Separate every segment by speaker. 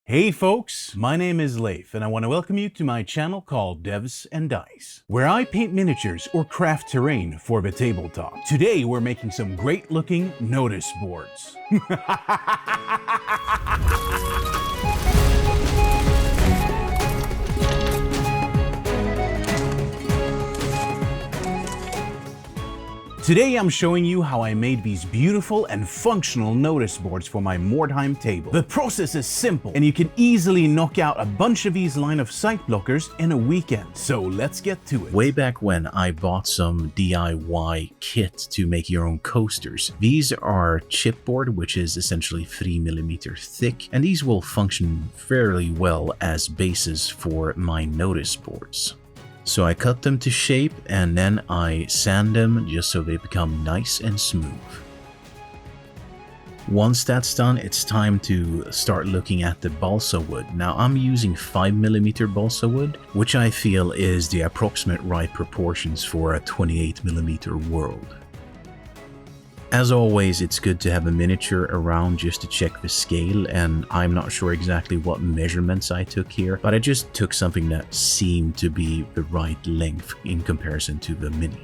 Speaker 1: Hey folks, my name is Leif and I want to welcome you to my channel called Devs and Dice, where I paint miniatures or craft terrain for the tabletop. Today we're making some great looking notice boards. Today I'm showing you how I made these beautiful and functional notice boards for my Mordheim table. The process is simple and you can easily knock out a bunch of these line of sight blockers in a weekend. So let's get to it.
Speaker 2: Way back when, I bought some DIY kit to make your own coasters. These are chipboard, which is essentially 3mm thick, and these will function fairly well as bases for my notice boards. So I cut them to shape and then I sand them just so they become nice and smooth. Once that's done, it's time to start looking at the balsa wood. Now I'm using 5mm balsa wood, which I feel is the approximate right proportions for a 28mm world. As always, it's good to have a miniature around just to check the scale, and I'm not sure exactly what measurements I took here, but I just took something that seemed to be the right length in comparison to the mini.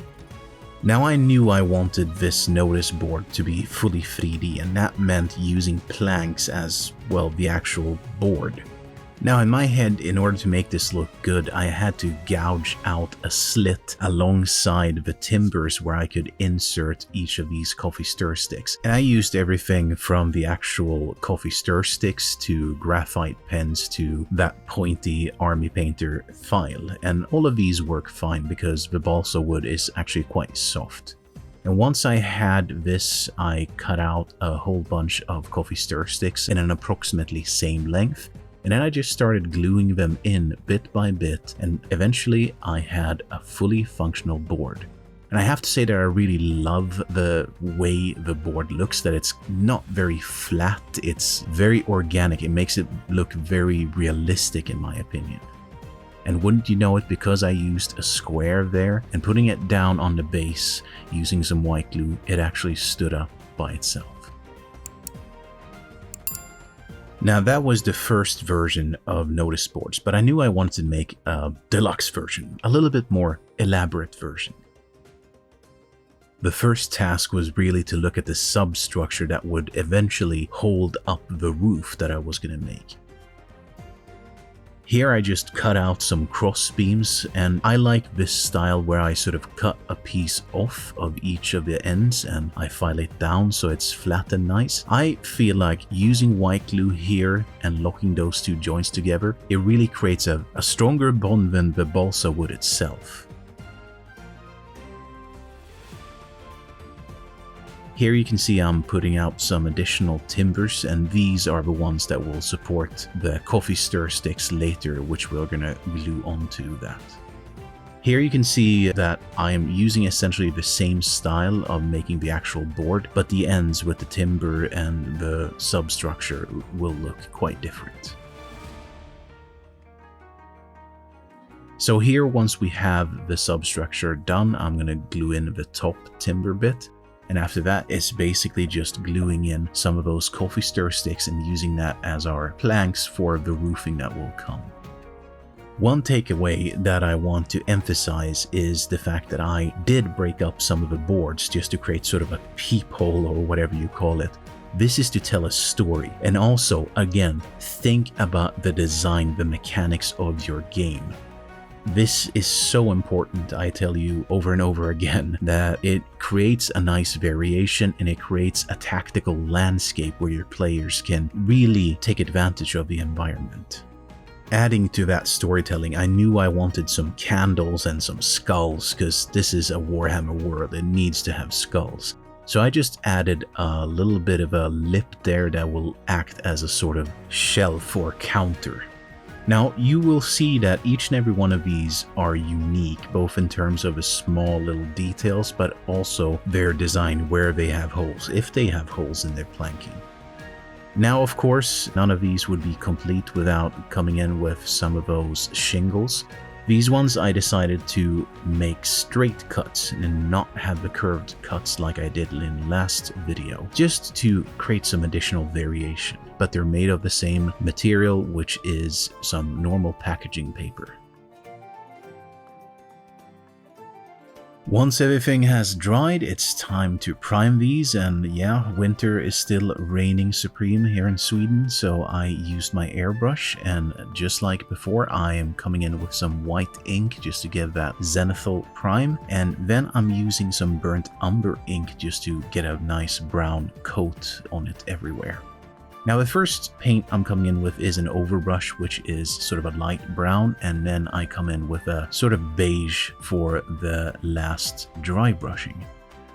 Speaker 2: Now I knew I wanted this notice board to be fully 3D, and that meant using planks as, well, the actual board. Now in my head, in order to make this look good, I had to gouge out a slit alongside the timbers where I could insert each of these coffee stir sticks. And I used everything from the actual coffee stir sticks to graphite pens to that pointy army painter file. And all of these work fine because the balsa wood is actually quite soft. And once I had this, I cut out a whole bunch of coffee stir sticks in an approximately same length. And then I just started gluing them in bit by bit, and eventually I had a fully functional board. And I have to say that I really love the way the board looks, that it's not very flat, it's very organic. It makes it look very realistic in my opinion. And wouldn't you know it, because I used a square there and putting it down on the base using some white glue, it actually stood up by itself. Now that was the first version of notice boards, but I knew I wanted to make a deluxe version, a little bit more elaborate version. The first task was really to look at the substructure that would eventually hold up the roof that I was going to make. Here I just cut out some cross beams, and I like this style where I sort of cut a piece off of each of the ends and I file it down so it's flat and nice. I feel like using white glue here and locking those two joints together, it really creates a stronger bond than the balsa wood itself. Here you can see I'm putting out some additional timbers, and these are the ones that will support the coffee stir sticks later, which we're gonna glue onto that. Here you can see that I'm using essentially the same style of making the actual board, but the ends with the timber and the substructure will look quite different. So here, once we have the substructure done, I'm gonna glue in the top timber bit. And after that, it's basically just gluing in some of those coffee stir sticks and using that as our planks for the roofing that will come. One takeaway that I want to emphasize is the fact that I did break up some of the boards just to create sort of a peephole or whatever you call it. This is to tell a story. And also, again, think about the design, the mechanics of your game. This is so important, I tell you over and over again, that it creates a nice variation and it creates a tactical landscape where your players can really take advantage of the environment. Adding to that storytelling, I knew I wanted some candles and some skulls, because this is a Warhammer world, it needs to have skulls. So I just added a little bit of a lip there that will act as a sort of shelf or counter. Now you will see that each and every one of these are unique, both in terms of the small little details, but also their design, where they have holes, if they have holes in their planking. Now, of course, none of these would be complete without coming in with some of those shingles. These ones I decided to make straight cuts and not have the curved cuts like I did in last video, just to create some additional variation. But they're made of the same material, which is some normal packaging paper. Once everything has dried, it's time to prime these, and yeah, winter is still reigning supreme here in Sweden, so I used my airbrush, and just like before, I am coming in with some white ink just to give that zenithal prime, and then I'm using some burnt umber ink just to get a nice brown coat on it everywhere. Now the first paint I'm coming in with is an overbrush, which is sort of a light brown, and then I come in with a sort of beige for the last dry brushing.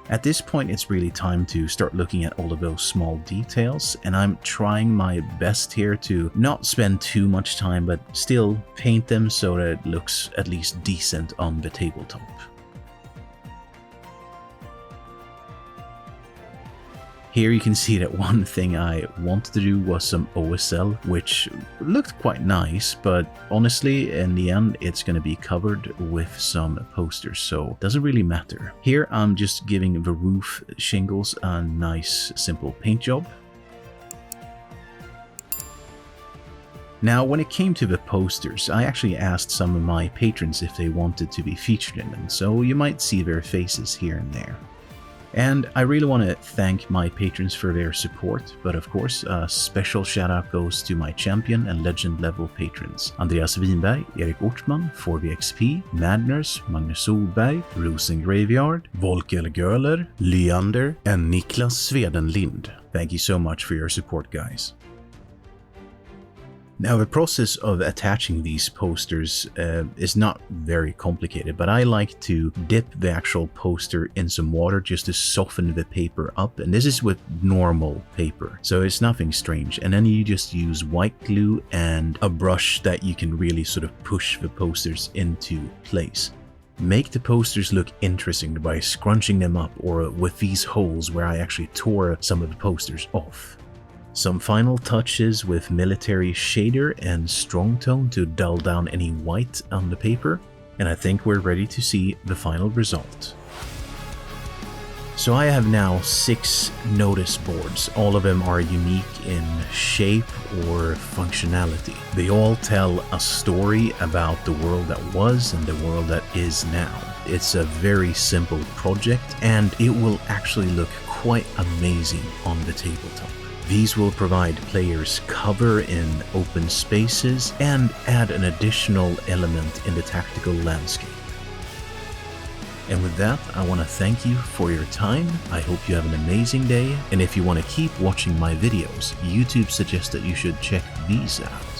Speaker 2: At this point, it's really time to start looking at all of those small details, and I'm trying my best here to not spend too much time, but still paint them so that it looks at least decent on the tabletop. Here you can see that one thing I wanted to do was some OSL, which looked quite nice, but honestly, in the end, it's going to be covered with some posters, so it doesn't really matter. Here I'm just giving the roof shingles a nice, simple paint job. Now, when it came to the posters, I actually asked some of my patrons if they wanted to be featured in them, so you might see their faces here and there. And I really want to thank my patrons for their support, but of course, a special shout out goes to my champion and legend level patrons: Andreas Winberg, Erik Ortman, 4VXP, Madners, Magnus Solberg, Rosengraveyard, Volker Görler, Leander, and Niklas Svedenlind. Thank you so much for your support, guys. Now, the process of attaching these posters is not very complicated, but I like to dip the actual poster in some water just to soften the paper up, and this is with normal paper, so it's nothing strange. And then you just use white glue and a brush that you can really sort of push the posters into place. Make the posters look interesting by scrunching them up, or with these holes where I actually tore some of the posters off. Some final touches with military shader and strong tone to dull down any white on the paper, and I think we're ready to see the final result. So I have now 6 notice boards. All of them are unique in shape or functionality. They all tell a story about the world that was and the world that is now. It's a very simple project, and it will actually look quite amazing on the tabletop. These will provide players cover in open spaces and add an additional element in the tactical landscape. And with that, I want to thank you for your time. I hope you have an amazing day, and if you want to keep watching my videos, YouTube suggests that you should check these out.